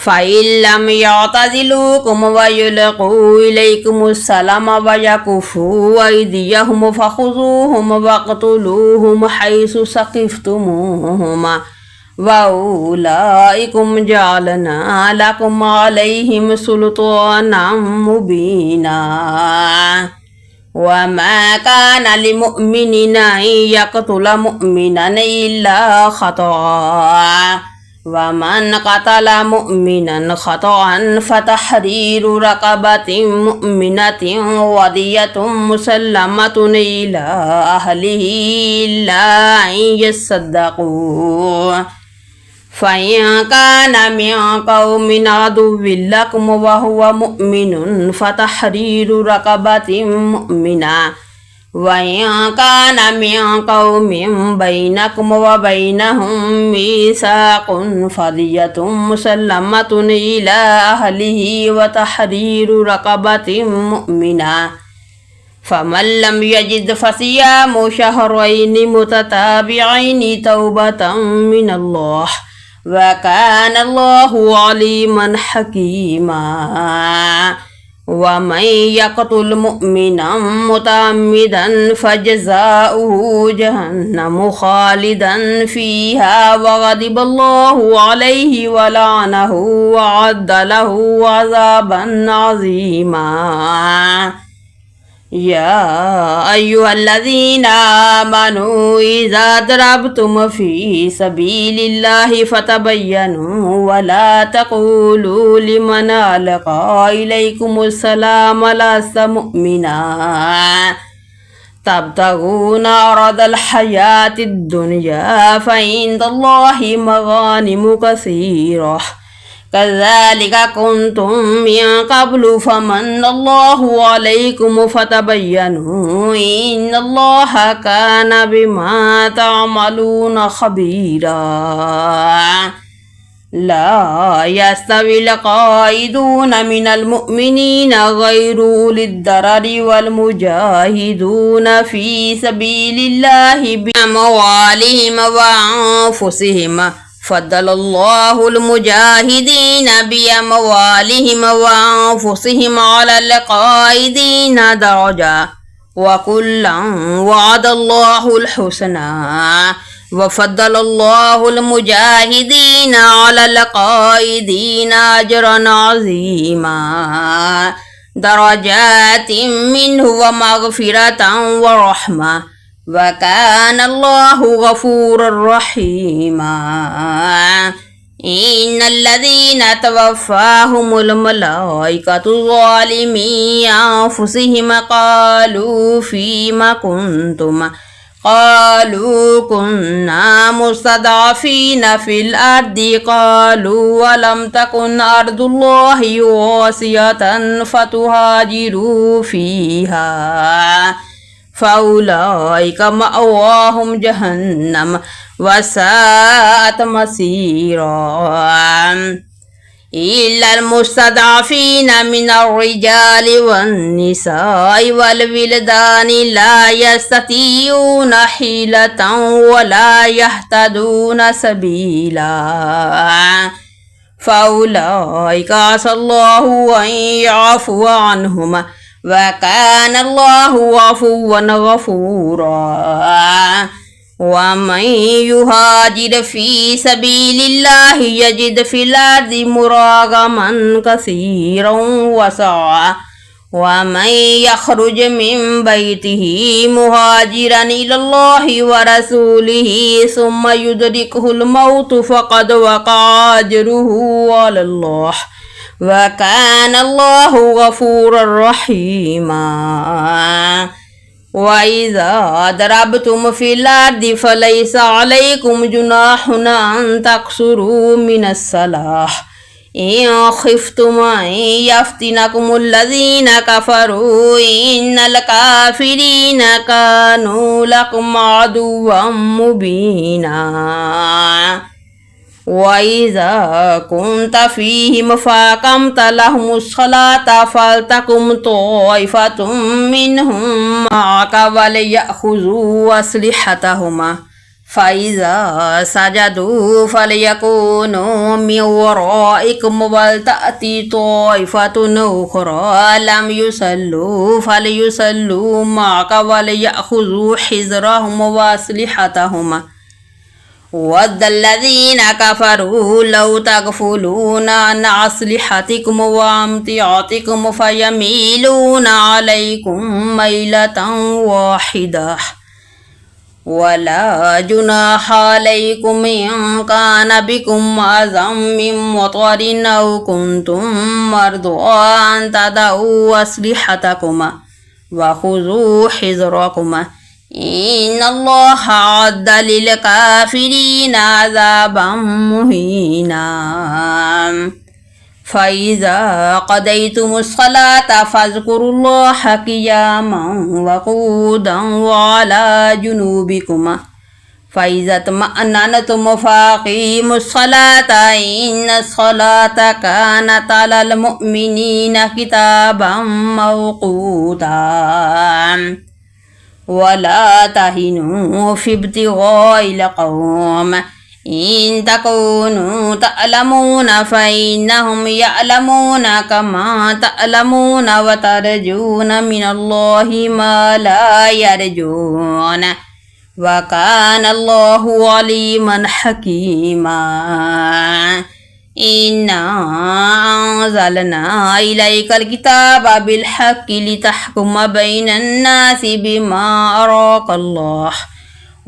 فإن لم يعتزلوكم ويلقوا إليكم السلام ويكفوا أيديهم فخذوهم واقتلوهم حيث ثقفتموهم وأولئكم جعلنا لكم عليهم سلطانا مبينا وما كان لمؤمن أن يقتل مؤمنا إلا خطأ ومن قتل مؤمنا خطأ فتحرير رقبة مؤمنة ودية مسلمة إلى أهله إلا أن يصدقوا فإن كان من قوم عدو لكم وهو مؤمن فتحرير رقبة مؤمنة وإن كان من قوم بينكم وبينهم ميثاق فدية مسلمة إلى أهله وتحرير رقبة مؤمنة فمن لم يجد فصيام شهرين متتابعين توبة من الله وكان الله عليما حكيما ومن يقتل مؤمنا متعمدا فجزاؤه جهنم خالدا فيها وغضب الله عليه ولعنه وأعد له عذابا عظيما يا أيها الذين آمنوا إذا ضربتم في سبيل الله فتبينوا ولا تقولوا لمن ألقى إليكم السلام لست مؤمنا تبتغون عرض الحياة الدنيا فعند الله مغانم كثيرة كذلك كنتم من قبل فمن الله عليكم فتبينوا إن الله كان بما تعملون خبيرا لا يستوي القائدون من المؤمنين غير أولي الضرر والمجاهدون في سبيل الله بأموالهم وأنفسهم فضل الله المجاهدين بأموالهم وأنفسهم على القائدين درجة وكلا وعد الله الحسنى وفضل الله المجاهدين على القائدين أجرا عظيما درجات منه ومغفرة ورحمة وكان الله غفورا رحيما إن الذين توفاهم الملائكة ظالمي أنفسهم قالوا فيما كنتم قالوا كنا مستضعفين في الأرض قالوا ولم تكن أرض الله واسعة فتهاجروا فيها فأولئك مأواهم جهنم وساءت مصيرا إلا المستضعفين من الرجال والنساء والولدان لا يستطيعون حيلة ولا يهتدون سبيلا فأولئك عسى الله أن يعفو عنهم وكان الله عفوا غفورا ومن يهاجر في سبيل الله يجد في الأرض مراغما كثيرا وسعا ومن يخرج من بيته مهاجرا إلى الله ورسوله ثم يدركه الموت فقد وقع أجره على الله وكان الله غفورا رحيما وإذا ضربتم في الأرض فليس عليكم جناح أن تقصروا من الصلاة إن خفتم أن يفتنكم الذين كفروا إن الكافرين كانوا لكم عدوا مبينا وإذا كنت فيهم فأقمت لهم الصلاة فلتقم طائفة منهم معك وليأخذوا أسلحتهم فإذا سجدوا فليكونوا من ورائكم ولتأتي طائفة أخرى لم يصلوا فليصلوا معك وليأخذوا حذرهم وأسلحتهم ود الذين كفروا لو تغفلون عن أسلحتكم وأمتعتكم فيميلون عليكم ميلة واحدة ولا جناح عليكم إن كان بكم أذى من مطر أو كنتم مرضى أن تضعوا أسلحتكم وخذوا حذركم إن الله أعد للكافرين عذابا مهينا فإذا قضيتم الصلاة فاذكروا الله قياما وقعودا وعلى جنوبكم فإذا اطمأننتم فأقيموا الصلاة إن الصلاة كانت على المؤمنين كتابا موقوتا ولا تهنوا في ابتغاء القوم إن تكونوا تعلمون فإنهم يعلمون كما تعلمون وترجون من الله ما لا يرجون وكان الله عليما حكيما إنا أنزلنا إليك الكتاب بالحق لتحكم بين الناس بما أراك الله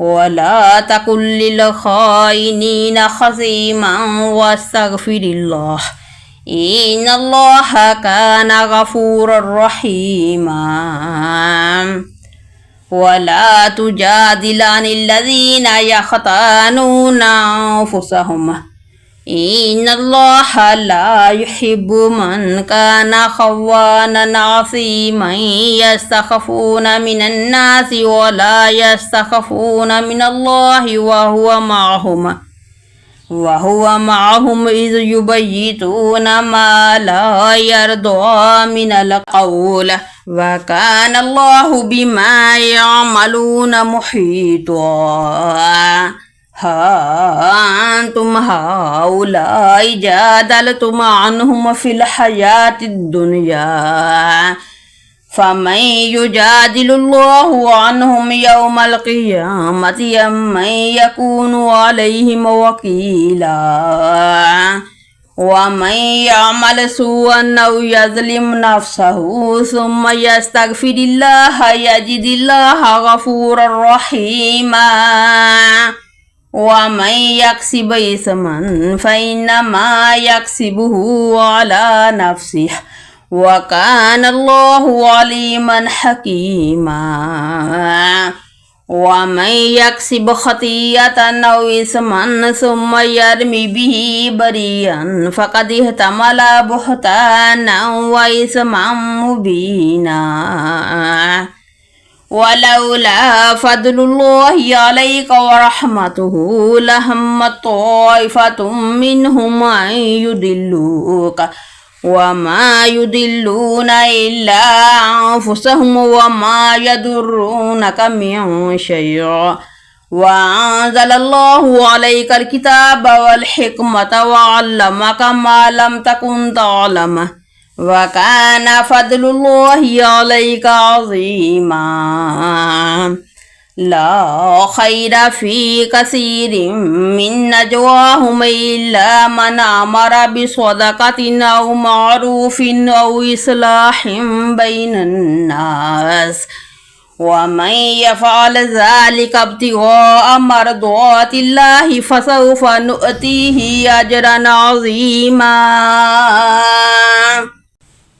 ولا تكن للخائنين خصيما واستغفر الله إن الله كان غفورا رحيما ولا تجادل عن الذين يختانون أنفسهم إن الله لا يحب من كان خوانا عصيما يستخفون من الناس ولا يستخفون من الله وهو معهم إذ يبيتون ما لا يرضى من القول وكان الله بما يعملون محيطا ها أنتم هؤلاء جادلتم عنهم في الحياة الدنيا فمن يجادل الله عنهم يوم القيامة من يكون عليهم وكيلا ومن يعمل سوءا أو يظلم نفسه ثم يستغفر الله يجد الله غفورا رحيما ومن يكسب إثما فإنما يكسبه على نفسه وكان الله عليما حكيما ومن يكسب خطيئة أو إثما ثم يرمي به بريئا فقد احتمل بهتانا وإثما مبينا ولولا فضل الله عليك ورحمته لهمت طائفة منهم أن يضلوك وما يضلون إلا أنفسهم وما يضرونك من شيء وأنزل الله عليك الكتاب والحكمة وعلمك ما لم تكن تعلمه وكان فضل الله عليك عظيما لا خير في كثير من نجواهم إلا من أمر بصدقة أو معروف أو إصلاح بين الناس ومن يفعل ذلك ابتغاء مرضات الله فسوف نؤتيه أجرا عظيما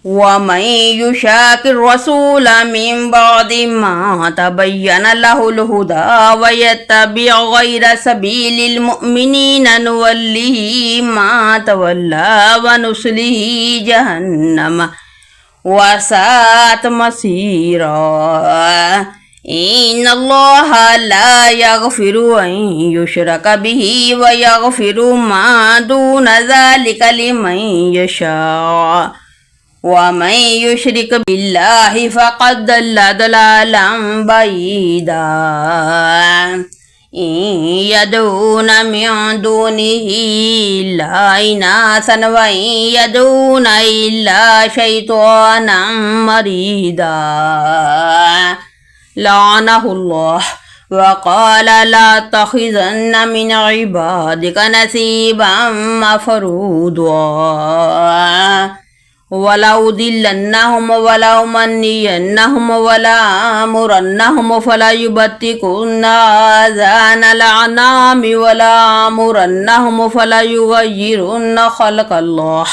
ومن يشاق الرسول من بعد ما تبين له الهدى ويتبع غير سبيل المؤمنين نوله ما تولى ونصله جهنم وساءت مصيرا إن الله لا يغفر أن يشرك به ويغفر ما دون ذلك لمن يشاء ومن يشرك بالله فقد ضل ضلالا بعيدا إن يدعون من دونه إلا إناثا وإن يدعون إلا شيطانا مريدا لعنه الله وقال لا تتخذن من عبادك نصيبا مفروضا ولأضلنهم ولأمنينهم ولآمرنهم فليبتكن آذان الأنعام ولآمرنهم فليغيرن خلق الله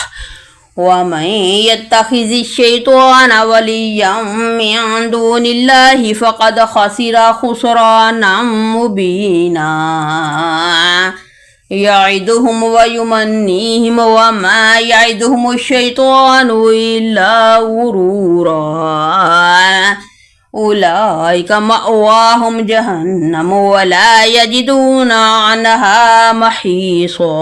ومن يتخذ الشيطان وليا من دون الله فقد خسر خسرانا مبينا يعدهم ويمنيهم وما يعدهم الشيطان إلا غرورا أولئك مأواهم جهنم ولا يجدون عنها محيصا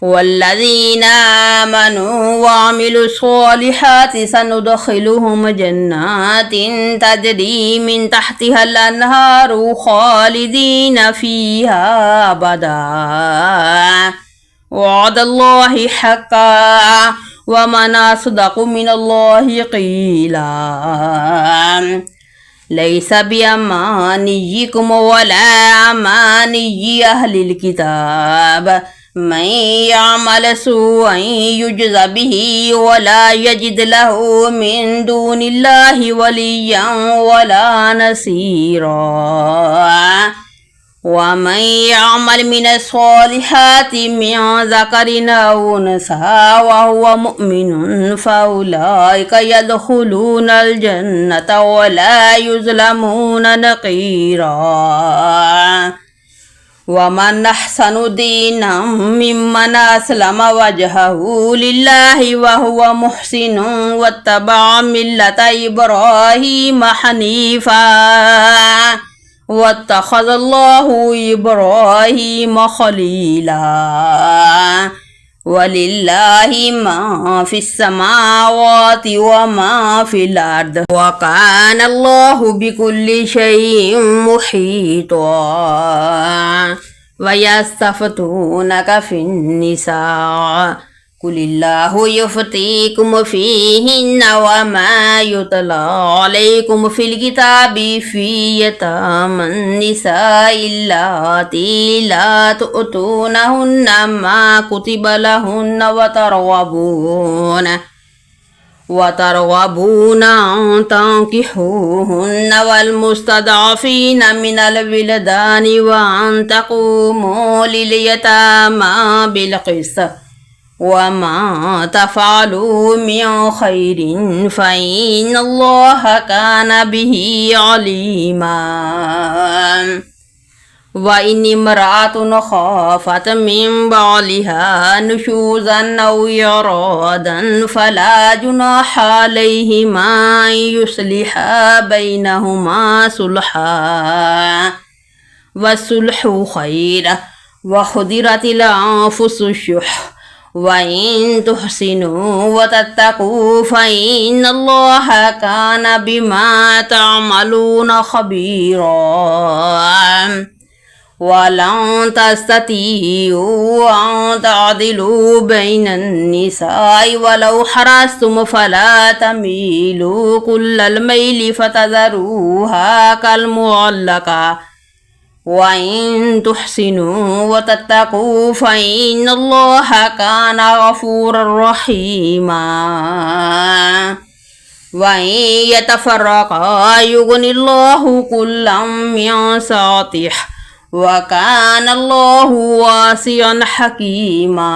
والذين آمنوا وعملوا الصالحات سندخلهم جنات تجري من تحتها الأنهار خالدين فيها أبدا وعد الله حقا ومن أصدق من الله قيلا ليس بأمانيكم ولا أماني أهل الكتاب من يعمل سوءا يجز به ولا يجد له من دون الله وليا ولا نصيرا ومن يعمل من الصالحات من ذكر أو أنثى وهو مؤمن فأولئك يدخلون الجنة ولا يظلمون نقيرا ومن أحسن دينا ممن أسلم وجهه لله وهو محسن واتبع ملة إبراهيم حنيفا واتخذ الله إبراهيم خليلا ولله ما في السماوات وما في الأرض وكان الله بكل شيء محيطا ويستفتونك في النساء قل الله يفتيكم فيهن وما يتلى عليكم في الكتاب في يتامى النساء اللاتي لا تؤتونهن ما كتب لهن وترغبون أن تنكحوهن والمستضعفين من الولدان وأن تقوموا لليتامى بالقسط وما تفعلوا من خير فإن الله كان به عليما وإن امرأة خافت من بعلها نشوزا أو إعراضا فلا جناح عليهما أن يصلحا بينهما صلحا والصلح خير وحضرت الأنفس الشح وإن تحسنوا وتتقوا فإن الله كان بما تعملون خبيرا ولن تستطيعوا أن تعدلوا بين النساء ولو حرصتم فلا تميلوا كل الميل فتذروها كالمعلقة وإن تحسنوا وتتقوا فإن الله كان غفورا رحيما وإن يتفرقا يغن الله كلا من سعته وكان الله واسعا حكيما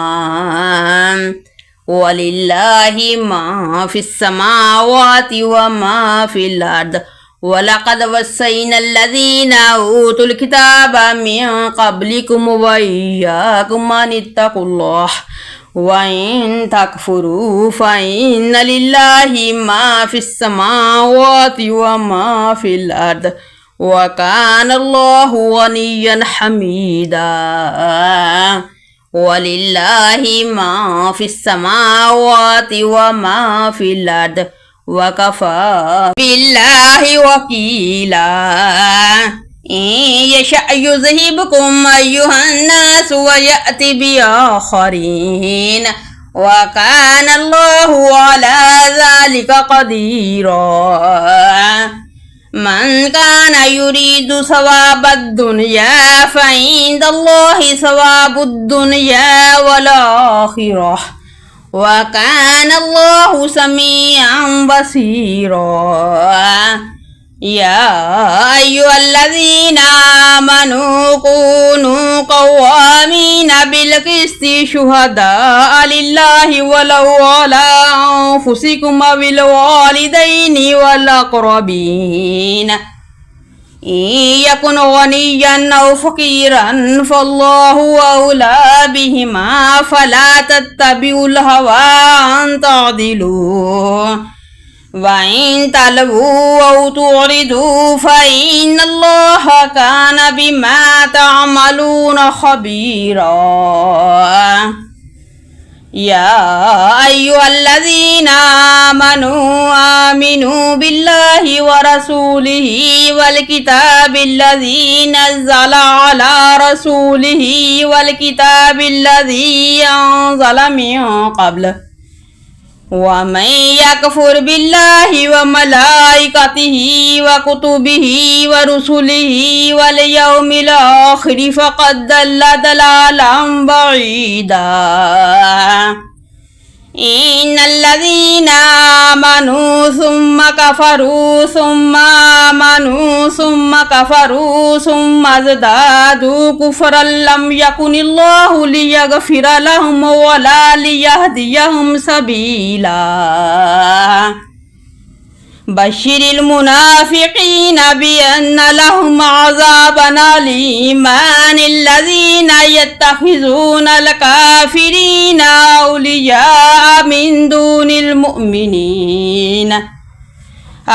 ولله ما في السماوات وما في الأرض ولقد وصينا الذين أوتوا الكتاب من قبلكم وإياكم أن اتقوا الله وإن تكفروا فإن لله ما في السماوات وما في الأرض وكان الله غنيا حميدا ولله ما في السماوات وما في الأرض وكفى بالله وكيلا إن يشأ يذهبكم أيها الناس ويأتي بآخرين وكان الله على ذلك قديرا من كان يريد ثواب الدنيا فعند الله ثواب الدنيا والآخرة وكان الله سميعا بصيرا يا أيها الذين آمنوا كونوا قوامين بالقسط شهداء لله ولو على أنفسكم وبالوالدين والأقربين إن يكن غنيا أو فقيرا فالله أولى بهما فلا تتبعوا الهوى أن تعدلوا وإن تلووا أو تعرضوا فإن الله كان بما تعملون خبيرا يا أيها الذين آمنوا بالله ورسوله والكتاب الذي نزل على رسوله والكتاب الذي أنزل من قبل ومن يكفر بالله وملائكته وكتبه ورسله واليوم الآخر فقد ضل ضلالا بعيدا إن الذين آمنوا ثم كفروا ثم آمنوا ثم كفروا ثم ازدادوا كفرا لم يكن الله ليغفر لهم ولا ليهديهم سبيلا بشر المنافقين بأن لهم عذابا أليما الذين يتخذون الكافرين أولياء من دون المؤمنين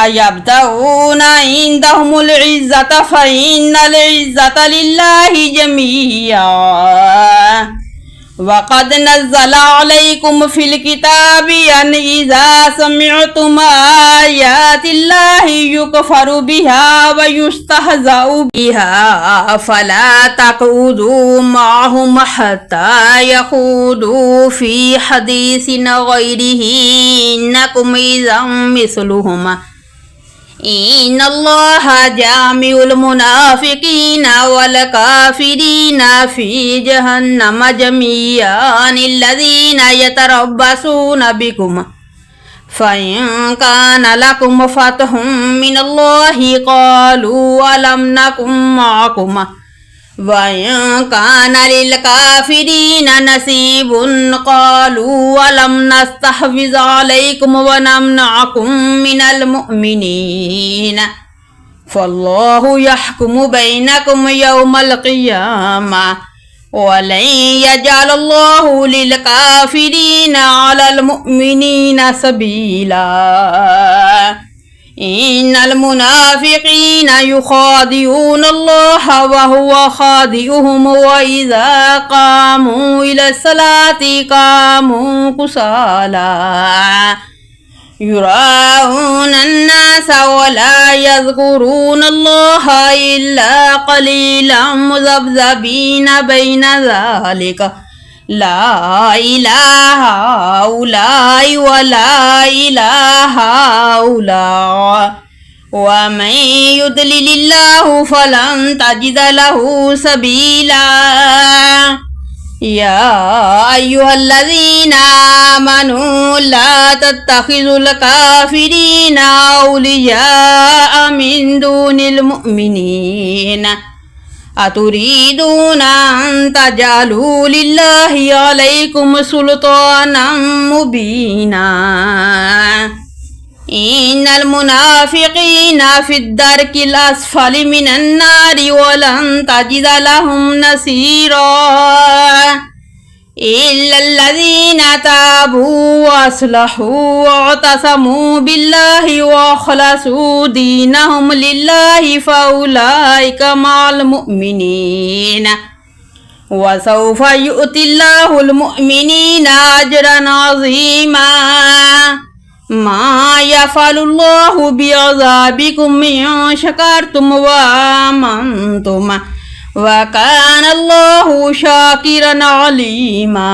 أيبتغون عندهم العزة فإن العزة لله جميعا وقد نزل عليكم في الكتاب أن إذا سمعتم آيات الله يكفر بها ويستهزأ بها فلا تقعدوا معهم حتى يخوضوا في حديث غيره إنكم إذا مثلهم إن الله جامع المنافقين والكافرين في جهنم جميعا الذين يتربصون بكم فإن كان لكم فتح من الله قالوا ألم نكن معكم وإن كان للكافرين نصيب قالوا ولم نستحوذ عليكم ونمنعكم من المؤمنين فالله يحكم بينكم يوم القيامة ولن يجعل الله للكافرين على المؤمنين سبيلا إن المنافقين يخادعون الله وهو خادعهم وإذا قاموا إلى الصلاة قاموا كسالى يراءون الناس ولا يذكرون الله إلا قليلا مذبذبين بين ذلك لا إله هؤلاء ولا إله هؤلاء ومن يضلل الله فلن تجد له سبيلا يا أيها الذين آمنوا لا تتخذوا الكافرين أولياء من دون المؤمنين أتريدون أن تجعلوا لله عليكم سلطانا مبينا إن المنافقين في الدرك الأسفل من النار ولن تجد لهم نصيرا إلا الذين تابوا وأصلحوا واعتصموا بالله وأخلصوا دينهم لله فأولئك مع المؤمنين وسوف يؤتي الله المؤمنين أجرا عظيما ما يفعل الله بعذابكم إن شكرتم وآمنتم وكان الله شاكرا عليما.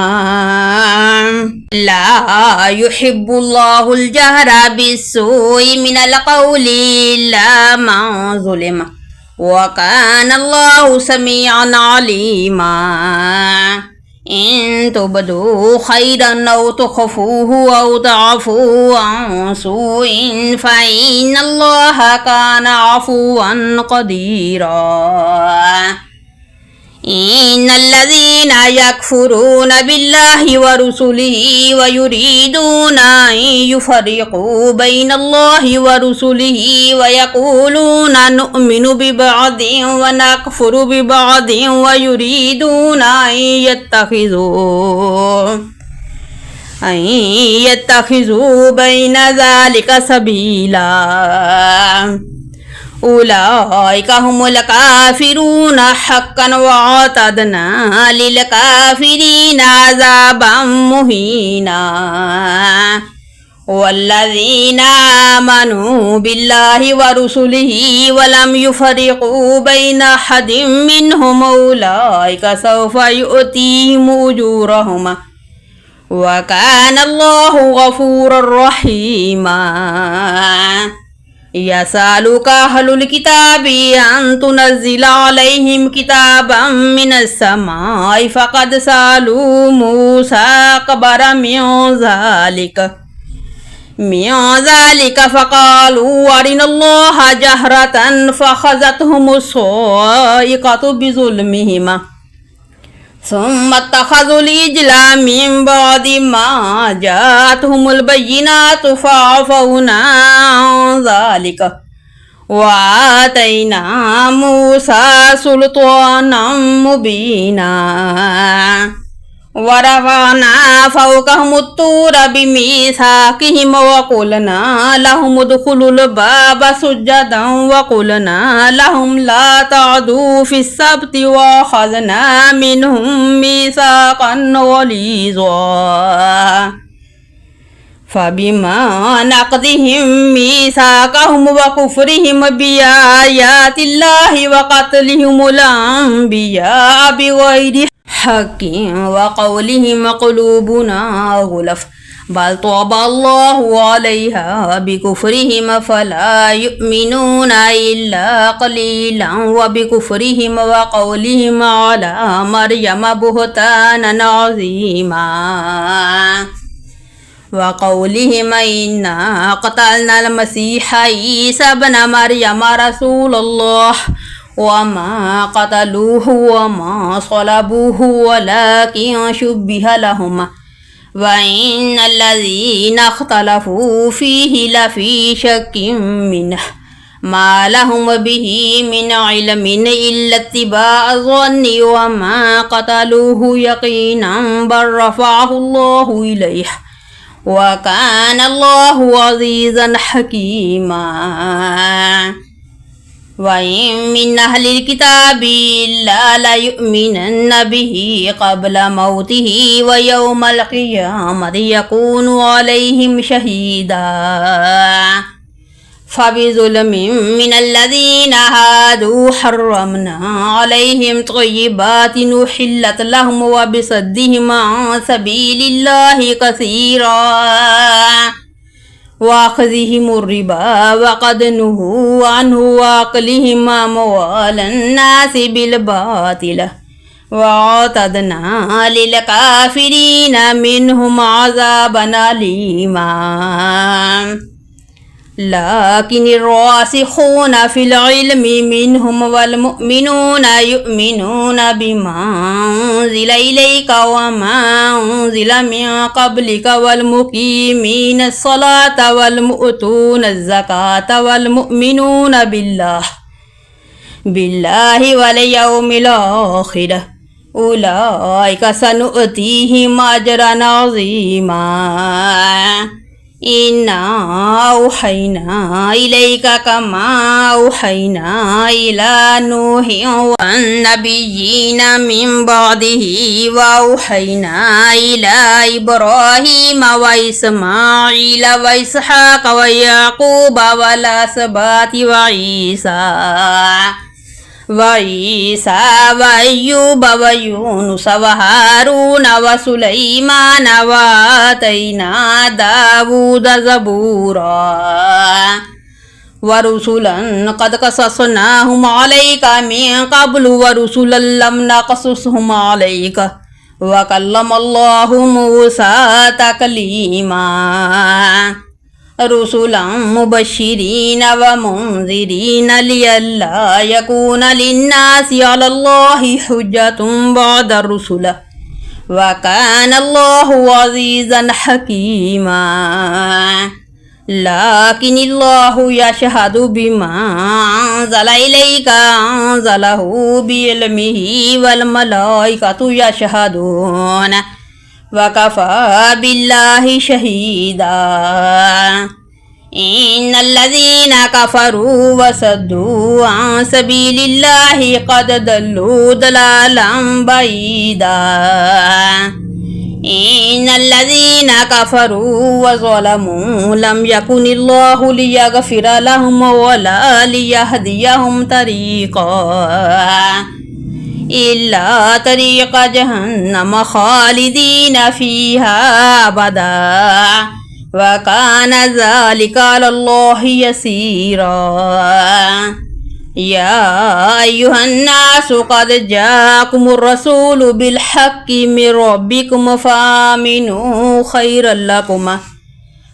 لا يحب الله الجهر بالسوء من القول إلا من ظلم وكان الله سميعا عليما. إن تبدوا خيرا أو تخفوه أو تعفوا عن سوء فإن الله كان عفوا قديرا. إن الذين يكفرون بالله ورسله ويريدون أن يفرقوا بين الله ورسله ويقولون نؤمن ببعض ونكفر ببعض ويريدون أن يتخذوا بين ذلك سبيلا أولئك هم الكافرون حقا وأعتدنا للكافرين عذابا مهينا. والذين آمنوا بالله ورسله ولم يفرقوا بين أحد منهم أولئك سوف يؤتيهم أجورهم وكان الله غفورا رحيما. يسألك أهل الكتاب أن تنزل عليهم كتابا من السماء فقد سألوا موسى أكبر من ذلك فقالوا أرنا الله جهرة فأخذتهم الصاعقة بظلمهم ثم اتخذوا العجل من بعد ما جاءتهم البينات فعفونا عن ذلك وآتينا موسى سلطانا مبينا. ورفعنا فوقهم الطور بميثاقهم وقلنا لهم ادخلوا الباب سجدا وقلنا لهم لا تعدوا في السبت وأخذنا منهم ميثاقا غليظا. فبما نقضهم ميثاقهم وكفرهم بآيات الله وقتلهم الأنبياء بغير حق وقولهم قلوبنا غلف بل طبع الله عليها بكفرهم فلا يؤمنون إلا قليلا وبكفرهم وقولهم على مريم بهتانا عظيما. وقولهم إنا قتلنا المسيح عيسى ابن مريم رسول الله وما قتلوه وما صلبوه ولكن شبه لهم وإن الذين اختلفوا فيه لفي شك منه ما لهم به من علم إلا اتباع الظن وما قتلوه يقينا بل رفعه الله إليه وكان الله عزيزا حكيما. وإن من أهل الكتاب إلا ليؤمنن به قبل موته ويوم القيامة يكون عليهم شهيدا. فبظلم من الذين هادوا حرمنا عليهم طيبات أحلت لهم وبصدهم عن سبيل الله كثيرا وأخذهم الربا وقد نهوا عنه وأكلهم أموال الناس بالباطل وأعتدنا للكافرين منهم عذابا أليما. لكن الراسخون في العلم منهم والمؤمنون يؤمنون بما أنزل إليك وما أنزل من قبلك والمقيمين الصلاة والمؤتون الزكاة والمؤمنون بالله واليوم الآخر أولئك سنؤتيهم أجرا عظيما. إنا أوحينا إليك كما أوحينا إلى نوح والنبيين من بعده وأوحينا إلى إبراهيم وإسماعيل وإسحاق ويعقوب والأسباط وعيسى وأيوب ويونس وهارون وسليمان وآتينا داود زبورا ورسلا قد قصصناهم عليك من قبل ورسلا لم نقصصهم عليك وكلم الله موسى تكليما رسلا مبشرين ومنذرين لئلا يكون للناس على الله حجة بعد الرسل وكان الله عزيزا حكيما لكن الله يشهد بما أنزل إليك أنزله بعلمه والملائكة يشهدون وكفى بالله شهيدا إن الذين كفروا وصدوا عن سبيل الله قد ضلوا ضلالا بعيدا إن الذين كفروا وظلموا لم يكن الله ليغفر لهم ولا ليهديهم طريقا إلا طريق جهنم خالدين فيها أبدا وكان ذلك على الله يسيرا يا أيها الناس قد جاءكم الرسول بالحق من ربكم فآمنوا خيرا لكم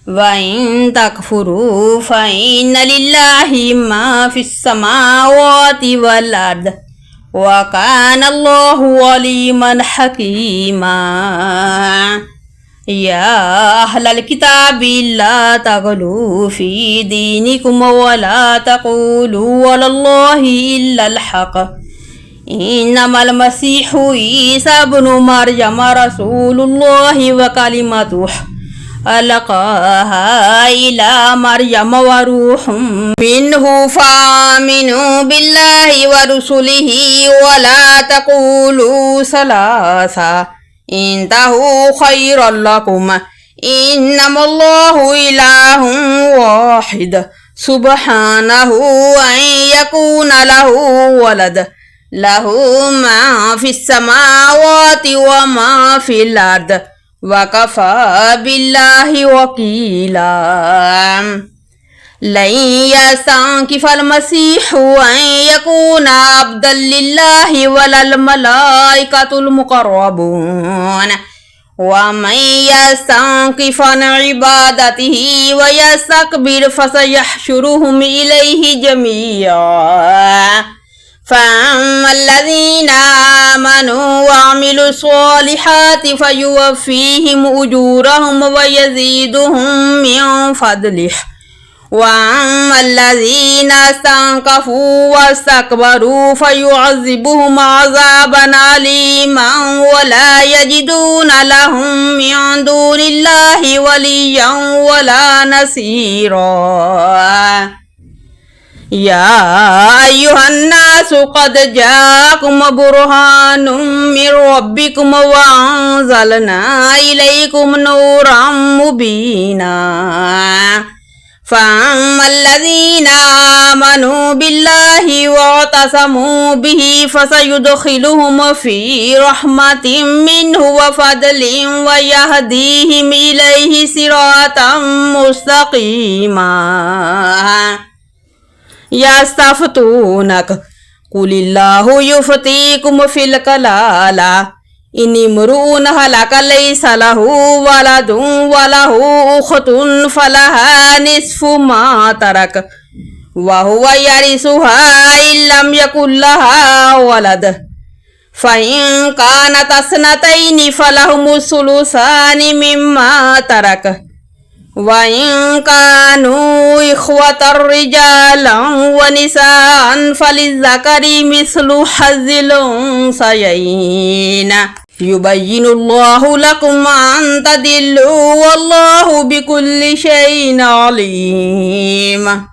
وإن تكفروا فإن لله ما في السماوات والأرض وكان الله عليما حكيما يا أهل الكتاب لا تغلوا في دينكم ولا تقولوا على الله إلا الحق إنما المسيح عيسى ابن مريم رسول الله وكلمته ألقاها إلى مريم وروح منه فآمنوا بالله ورسله ولا تقولوا ثلاثة انتهوا خيرا لكم إنما الله إله واحد سبحانه أن يكون له ولد له ما في السماوات وما في الأرض وكفى بالله وكيلا لن يستنكف المسيح أن يكون عبدا لله ولا الملائكة المقربون ومن يستنكف عن عبادته ويستكبر فسيحشرهم إليه جميعا فأما الذين آمنوا وعملوا الصالحات فيوفيهم أجورهم ويزيدهم من فضله وأما الذين استنكفوا واستكبروا فيعذبهم عذابا أليما ولا يجدون لهم من دون الله وليا ولا نصيرا يا أيها الناس قد جاءكم برهان من ربكم وأنزلنا إليكم نورا مبينا فأما الذين آمنوا بالله واعتصموا به فسيدخلهم في رحمة منه وفضل ويهديهم إليه صراطا مستقيما يستفتونك قل الله يفتيكم في الكلالة إن امرؤ هلك ليس له ولد وله أخت فلها نصف ما ترك وهو يرثها إن لم يكن لها ولد فإن كانت اثنتين فلهم الثلثان مما ترك وإن كانوا إخوة رجالا ونساء فللذكر مثل حظ الأنثيين يبين الله لكم أن تضلوا والله بكل شيء عليم